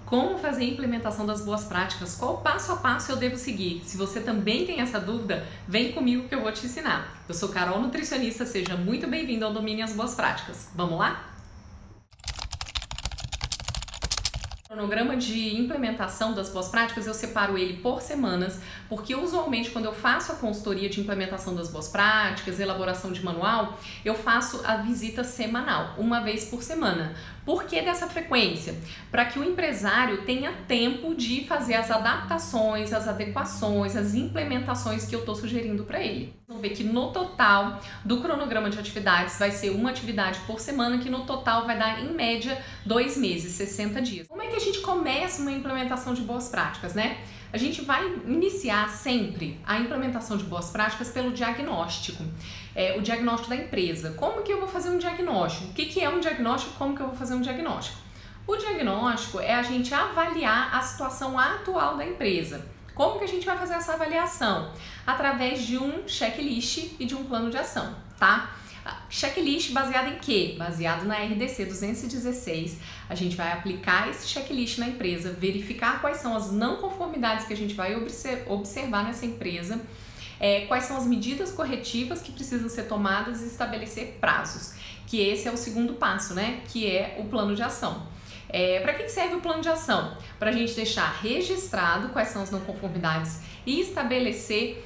Como fazer a implementação das boas práticas? Qual passo a passo eu devo seguir? Se você também tem essa dúvida, vem comigo que eu vou te ensinar. Eu sou Carol, nutricionista, seja muito bem-vindo ao Domínio as Boas Práticas. Vamos lá? O cronograma de implementação das boas práticas eu separo ele por semanas, porque usualmente quando eu faço a consultoria de implementação das boas práticas, elaboração de manual, eu faço a visita semanal, uma vez por semana. Por que dessa frequência? Para que o empresário tenha tempo de fazer as adaptações, as adequações, as implementações que eu estou sugerindo para ele. Vamos ver que no total do cronograma de atividades vai ser uma atividade por semana, que no total vai dar em média 2 meses, 60 dias. Como é que a gente começa uma implementação de boas práticas, né? A gente vai iniciar sempre a implementação de boas práticas pelo diagnóstico, o diagnóstico da empresa. Como que eu vou fazer um diagnóstico? O que é um diagnóstico? Como que eu vou fazer um diagnóstico? O diagnóstico é a gente avaliar a situação atual da empresa. Como que a gente vai fazer essa avaliação? Através de um checklist e de um plano de ação, tá? Checklist baseado em quê? Baseado na RDC 216, a gente vai aplicar esse checklist na empresa, verificar quais são as não conformidades que a gente vai observar nessa empresa, quais são as medidas corretivas que precisam ser tomadas e estabelecer prazos, que esse é o segundo passo, né? Que é o plano de ação. Para que serve o plano de ação? Para a gente deixar registrado quais são as não conformidades e estabelecer,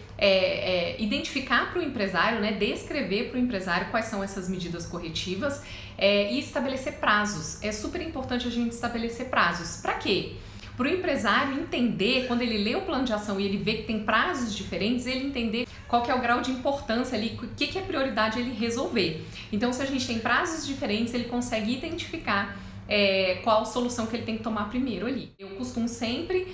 identificar para o empresário, né, descrever para o empresário quais são essas medidas corretivas e estabelecer prazos. É super importante a gente estabelecer prazos. Para quê? Para o empresário entender, quando ele lê o plano de ação e ele vê que tem prazos diferentes, ele entender qual que é o grau de importância ali, o que é prioridade ele resolver. Então, se a gente tem prazos diferentes, ele consegue identificar qual solução que ele tem que tomar primeiro ali. Eu costumo sempre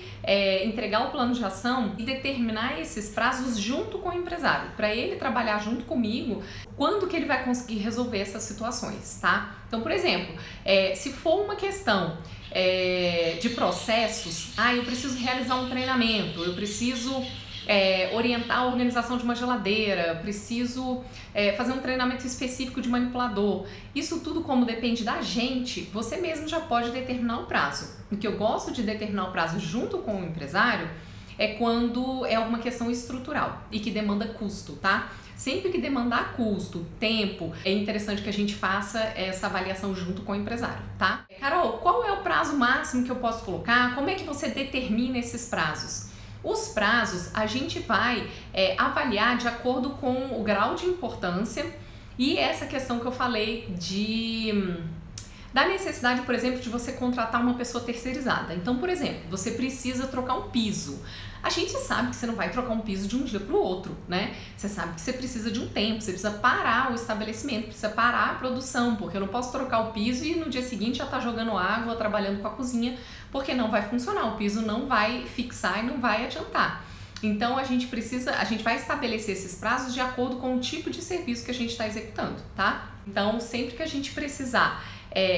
entregar o plano de ação e determinar esses prazos junto com o empresário, para ele trabalhar junto comigo quando que ele vai conseguir resolver essas situações, tá? Então, por exemplo, se for uma questão de processos, eu preciso realizar um treinamento, eu preciso orientar a organização de uma geladeira, preciso fazer um treinamento específico de manipulador. Isso tudo, como depende da gente, você mesmo já pode determinar o prazo. O que eu gosto de determinar o prazo junto com o empresário é quando é alguma questão estrutural e que demanda custo, tá? Sempre que demandar custo, tempo, é interessante que a gente faça essa avaliação junto com o empresário, tá? Carol, qual é o prazo máximo que eu posso colocar? Como é que você determina esses prazos? Os prazos a gente vai avaliar de acordo com o grau de importância e essa questão que eu falei da necessidade, por exemplo, de você contratar uma pessoa terceirizada. Então, por exemplo, você precisa trocar um piso. A gente sabe que você não vai trocar um piso de um dia para o outro, né? Você sabe que você precisa de um tempo, você precisa parar o estabelecimento, precisa parar a produção, porque eu não posso trocar o piso e no dia seguinte já tá jogando água, trabalhando com a cozinha, porque não vai funcionar, o piso não vai fixar e não vai adiantar. Então a gente vai estabelecer esses prazos de acordo com o tipo de serviço que a gente está executando, tá? Então sempre que a gente precisar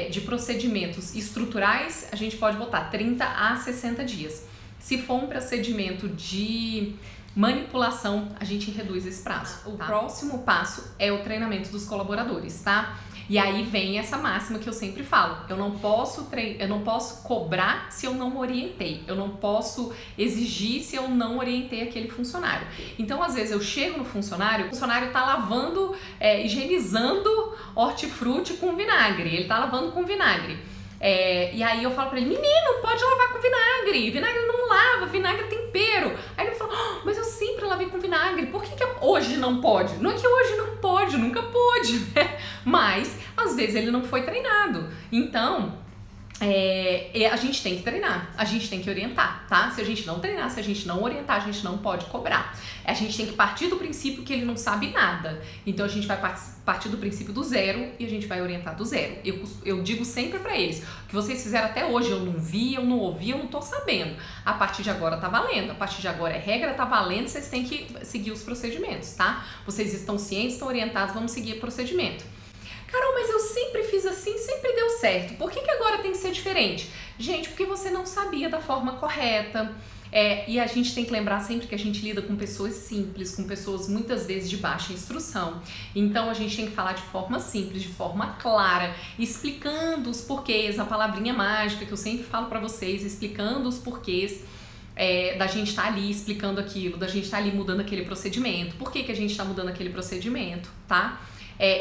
de procedimentos estruturais, a gente pode botar 30 a 60 dias. Se for um procedimento de manipulação, a gente reduz esse prazo. O próximo passo é o treinamento dos colaboradores, tá? E aí vem essa máxima que eu sempre falo, eu não posso cobrar se eu não orientei, eu não posso exigir se eu não orientei aquele funcionário. Então, às vezes eu chego no funcionário, o funcionário tá lavando, higienizando hortifruti com vinagre, ele tá lavando com vinagre. E aí eu falo pra ele, menino, pode lavar com vinagre, vinagre não lava, vinagre é tempero. Aí ele fala, mas eu sempre lavei com vinagre, por que hoje não pode? Não é que hoje não pode, nunca pôde, né? Mas às vezes ele não foi treinado, então a gente tem que treinar, a gente tem que orientar, tá? Se a gente não treinar, se a gente não orientar, a gente não pode cobrar. A gente tem que partir do princípio que ele não sabe nada. Então a gente vai partir do princípio do zero e a gente vai orientar do zero. Eu digo sempre pra eles, o que vocês fizeram até hoje, eu não vi, eu não ouvi, eu não tô sabendo. A partir de agora tá valendo, a partir de agora é regra, tá valendo, vocês têm que seguir os procedimentos, tá? Vocês estão cientes, estão orientados, vamos seguir o procedimento. Carol, mas eu sempre fiz assim, sempre deu certo. Por que agora tem que ser diferente? Gente, porque você não sabia da forma correta. E a gente tem que lembrar sempre que a gente lida com pessoas simples, com pessoas muitas vezes de baixa instrução. Então a gente tem que falar de forma simples, de forma clara, explicando os porquês, a palavrinha mágica que eu sempre falo para vocês, explicando os porquês da gente estar ali explicando aquilo, da gente estar ali mudando aquele procedimento. Por que a gente está mudando aquele procedimento, tá?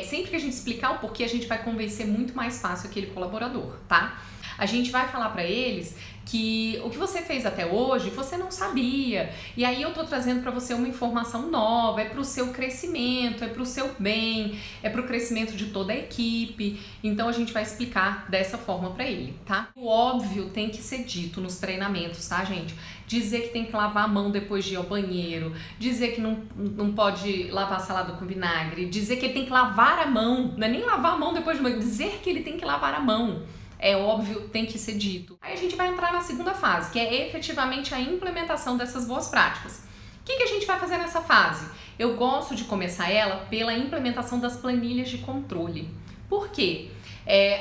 Sempre que a gente explicar o porquê, a gente vai convencer muito mais fácil aquele colaborador, tá? A gente vai falar para eles que o que você fez até hoje, você não sabia. E aí eu tô trazendo para você uma informação nova, é pro seu crescimento, é pro seu bem, é pro crescimento de toda a equipe. Então a gente vai explicar dessa forma para ele, tá? O óbvio tem que ser dito nos treinamentos, tá, gente? Dizer que tem que lavar a mão depois de ir ao banheiro, dizer que não pode lavar a salada com vinagre, dizer que ele tem que lavar a mão, não é nem lavar a mão depois de banheiro, dizer que ele tem que lavar a mão. É óbvio, tem que ser dito. Aí a gente vai entrar na segunda fase, que é efetivamente a implementação dessas boas práticas. O que a gente vai fazer nessa fase? Eu gosto de começar ela pela implementação das planilhas de controle. Por quê?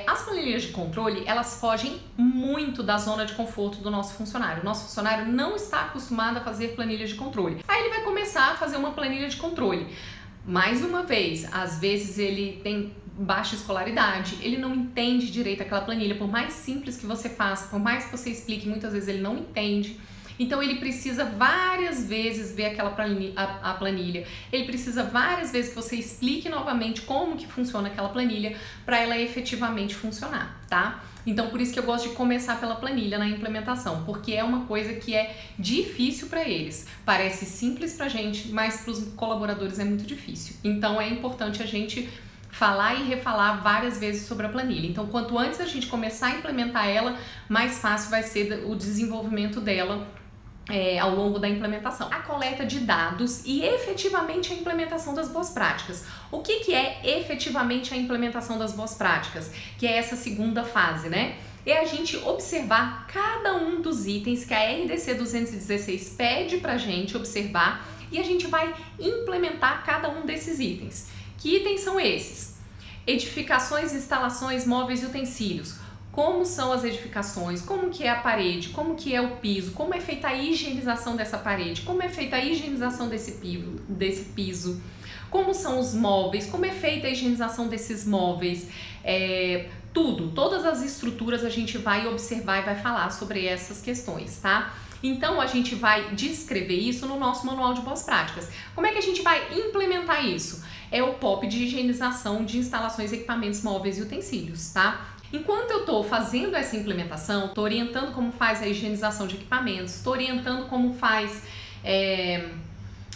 As planilhas de controle, elas fogem muito da zona de conforto do nosso funcionário. O nosso funcionário não está acostumado a fazer planilhas de controle. Aí ele vai começar a fazer uma planilha de controle. Mais uma vez, às vezes ele tem baixa escolaridade, ele não entende direito aquela planilha, por mais simples que você faça, por mais que você explique, muitas vezes ele não entende. Então ele precisa várias vezes ver aquela planilha, ele precisa várias vezes que você explique novamente como que funciona aquela planilha para ela efetivamente funcionar, tá? Então por isso que eu gosto de começar pela planilha na implementação, porque é uma coisa que é difícil para eles. Parece simples pra gente, mas para os colaboradores é muito difícil. Então é importante a gente falar e refalar várias vezes sobre a planilha. Então, quanto antes a gente começar a implementar ela, mais fácil vai ser o desenvolvimento dela ao longo da implementação. A coleta de dados e efetivamente a implementação das boas práticas. O que é efetivamente a implementação das boas práticas? Que é essa segunda fase, né? É a gente observar cada um dos itens que a RDC 216 pede pra gente observar e a gente vai implementar cada um desses itens. Que itens são esses? Edificações, instalações, móveis e utensílios. Como são as edificações, como que é a parede, como que é o piso, como é feita a higienização dessa parede, como é feita a higienização desse piso, como são os móveis, como é feita a higienização desses móveis, todas as estruturas a gente vai observar e vai falar sobre essas questões, tá? Então a gente vai descrever isso no nosso manual de boas práticas. Como é que a gente vai implementar isso? É o POP de higienização de instalações, equipamentos, móveis e utensílios, tá? Enquanto eu estou fazendo essa implementação, estou orientando como faz a higienização de equipamentos, estou orientando como faz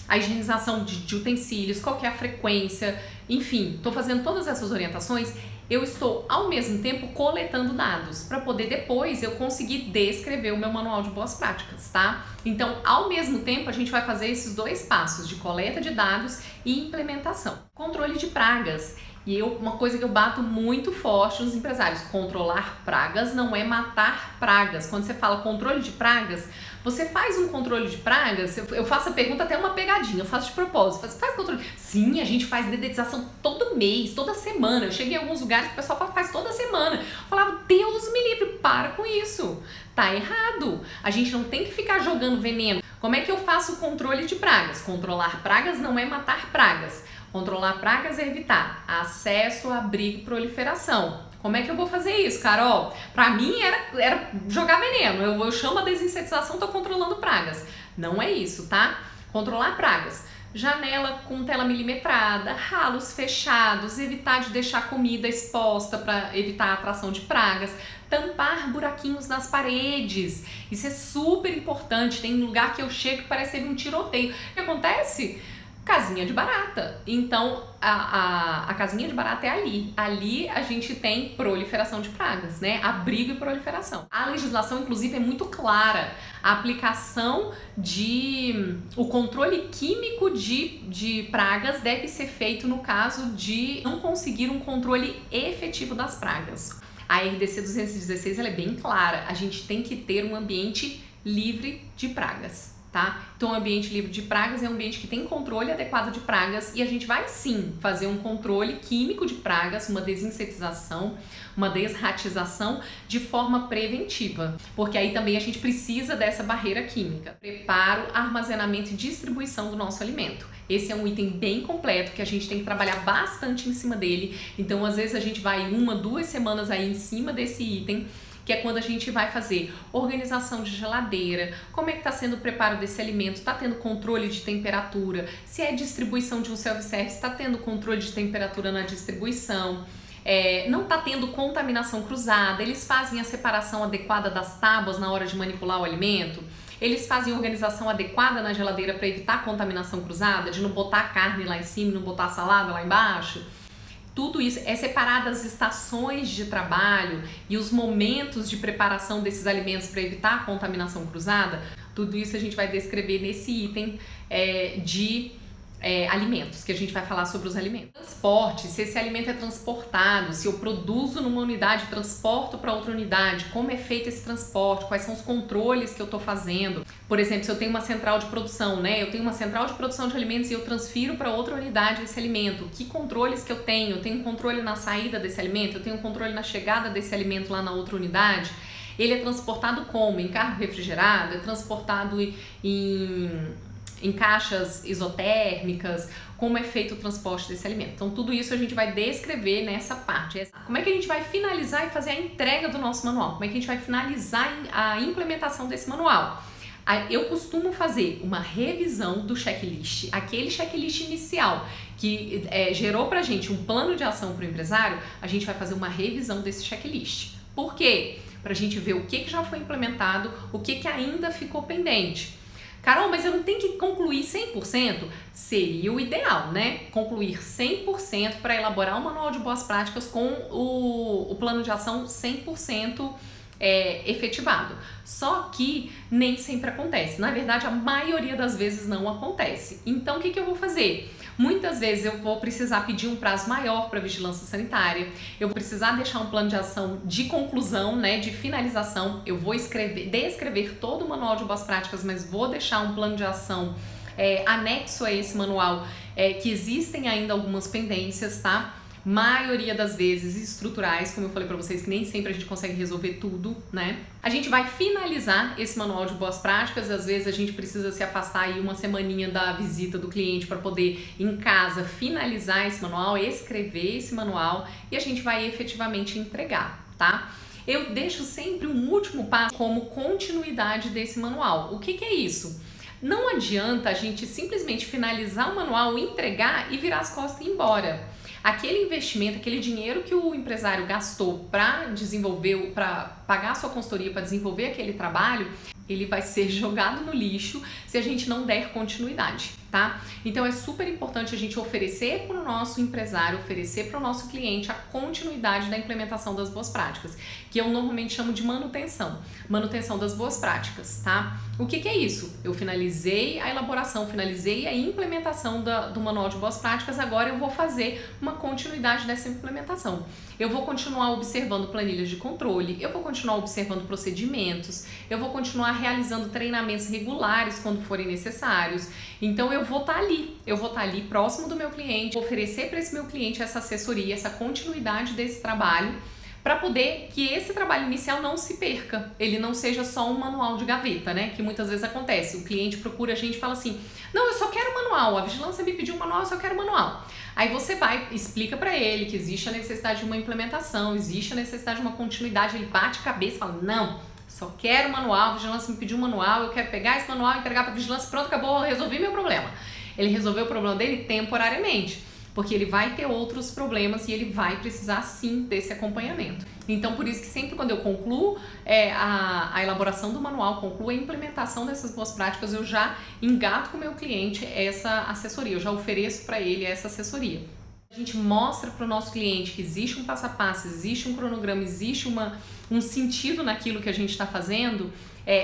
a higienização de utensílios, qual que é a frequência, enfim, estou fazendo todas essas orientações, eu estou ao mesmo tempo coletando dados para poder depois eu conseguir descrever o meu manual de boas práticas, tá? Então, ao mesmo tempo, a gente vai fazer esses dois passos de coleta de dados e implementação. Controle de pragas. E uma coisa que eu bato muito forte nos empresários, controlar pragas não é matar pragas. Quando você fala controle de pragas, você faz um controle de pragas, eu faço a pergunta até uma pegadinha, eu faço de propósito, faz controle. Sim, a gente faz dedetização todo mês, toda semana. Eu cheguei em alguns lugares que o pessoal faz toda semana. Eu falava, Deus me livre, para com isso. Tá errado. A gente não tem que ficar jogando veneno. Como é que eu faço o controle de pragas? Controlar pragas não é matar pragas. Controlar pragas é evitar acesso, abrigo e proliferação. Como é que eu vou fazer isso, Carol? Pra mim era jogar veneno. Eu chamo a desinsetização, tô controlando pragas. Não é isso, tá? Controlar pragas. Janela com tela milimetrada, ralos fechados, evitar de deixar comida exposta para evitar a atração de pragas, tampar buraquinhos nas paredes. Isso é super importante. Tem lugar que eu chego que parece que teve um tiroteio. O que acontece? Casinha de barata. Então, a casinha de barata é ali. Ali a gente tem proliferação de pragas, né? Abrigo e proliferação. A legislação, inclusive, é muito clara. A aplicação o controle químico de pragas deve ser feito no caso de não conseguir um controle efetivo das pragas. A RDC 216 ela é bem clara. A gente tem que ter um ambiente livre de pragas. tá? Então, o ambiente livre de pragas é um ambiente que tem controle adequado de pragas e a gente vai sim fazer um controle químico de pragas, uma desinsetização, uma desratização de forma preventiva, porque aí também a gente precisa dessa barreira química. Preparo, armazenamento e distribuição do nosso alimento. Esse é um item bem completo que a gente tem que trabalhar bastante em cima dele, então às vezes a gente vai 1, 2 semanas aí em cima desse item, que é quando a gente vai fazer organização de geladeira, como é que está sendo o preparo desse alimento, está tendo controle de temperatura, se é distribuição de um self-service, está tendo controle de temperatura na distribuição, não está tendo contaminação cruzada, eles fazem a separação adequada das tábuas na hora de manipular o alimento, eles fazem organização adequada na geladeira para evitar contaminação cruzada, de não botar a carne lá em cima, não botar a salada lá embaixo. Tudo isso é separado as estações de trabalho e os momentos de preparação desses alimentos para evitar a contaminação cruzada. Tudo isso a gente vai descrever nesse item de alimentos, que a gente vai falar sobre os alimentos. Transporte, se esse alimento é transportado, se eu produzo numa unidade, transporto para outra unidade, como é feito esse transporte, quais são os controles que eu estou fazendo. Por exemplo, se eu tenho uma central de produção, né? Eu tenho uma central de produção de alimentos e eu transfiro para outra unidade esse alimento. Que controles que eu tenho? Eu tenho controle na saída desse alimento? Eu tenho controle na chegada desse alimento lá na outra unidade? Ele é transportado como? Em carro refrigerado? É transportado em caixas isotérmicas, como é feito o transporte desse alimento. Então, tudo isso a gente vai descrever nessa parte. Como é que a gente vai finalizar e fazer a entrega do nosso manual? Como é que a gente vai finalizar a implementação desse manual? Eu costumo fazer uma revisão do checklist, aquele checklist inicial que gerou pra gente um plano de ação para o empresário, a gente vai fazer uma revisão desse checklist. Por quê? Pra gente ver o que já foi implementado, o que ainda ficou pendente. Carol, mas eu não tenho que concluir 100%? Seria o ideal, né? Concluir 100% para elaborar um manual de boas práticas com o plano de ação 100% efetivado. Só que nem sempre acontece. Na verdade, a maioria das vezes não acontece. Então, o que eu vou fazer? Muitas vezes eu vou precisar pedir um prazo maior para a vigilância sanitária, eu vou precisar deixar um plano de ação de conclusão, né, de finalização, eu vou descrever todo o manual de boas práticas, mas vou deixar um plano de ação anexo a esse manual, que existem ainda algumas pendências, tá? Maioria das vezes estruturais, como eu falei pra vocês, que nem sempre a gente consegue resolver tudo, né? A gente vai finalizar esse manual de boas práticas, às vezes a gente precisa se afastar aí uma semaninha da visita do cliente para poder, em casa, finalizar esse manual, escrever esse manual e a gente vai efetivamente entregar, tá? Eu deixo sempre um último passo como continuidade desse manual. O que é isso? Não adianta a gente simplesmente finalizar o manual, entregar e virar as costas e ir embora. Aquele investimento, aquele dinheiro que o empresário gastou para desenvolver, para pagar a sua consultoria, para desenvolver aquele trabalho, ele vai ser jogado no lixo se a gente não der continuidade, tá? Então é super importante a gente oferecer para o nosso empresário, oferecer para o nosso cliente a continuidade da implementação das boas práticas, que eu normalmente chamo de manutenção das boas práticas, tá? O que é isso? Eu finalizei a elaboração, finalizei a implementação do manual de boas práticas, agora eu vou fazer uma continuidade dessa implementação. Eu vou continuar observando planilhas de controle, eu vou continuar observando procedimentos, eu vou continuar realizando treinamentos regulares quando forem necessários. Então eu vou estar ali próximo do meu cliente, oferecer para esse meu cliente essa assessoria, essa continuidade desse trabalho, para poder que esse trabalho inicial não se perca, ele não seja só um manual de gaveta, né? Que muitas vezes acontece, o cliente procura a gente e fala assim, não, eu só quero manual, a vigilância me pediu um manual, eu só quero manual. Aí você vai, explica para ele que existe a necessidade de uma implementação, existe a necessidade de uma continuidade, ele bate a cabeça e fala, não, só quero manual, a vigilância me pediu um manual, eu quero pegar esse manual, entregar para a vigilância, pronto, acabou, eu resolvi meu problema. Ele resolveu o problema dele temporariamente, porque ele vai ter outros problemas e ele vai precisar sim desse acompanhamento. Então, por isso que sempre quando eu concluo a elaboração do manual, concluo a implementação dessas boas práticas, eu já engato com o meu cliente essa assessoria, eu já ofereço para ele essa assessoria. A gente mostra para o nosso cliente que existe um passo a passo, existe um cronograma, existe um sentido naquilo que a gente está fazendo,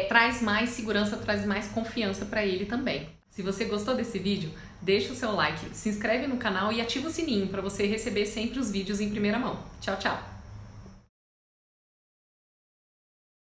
traz mais segurança, traz mais confiança para ele também. Se você gostou desse vídeo, deixa o seu like, se inscreve no canal e ativa o sininho para você receber sempre os vídeos em primeira mão. Tchau, tchau!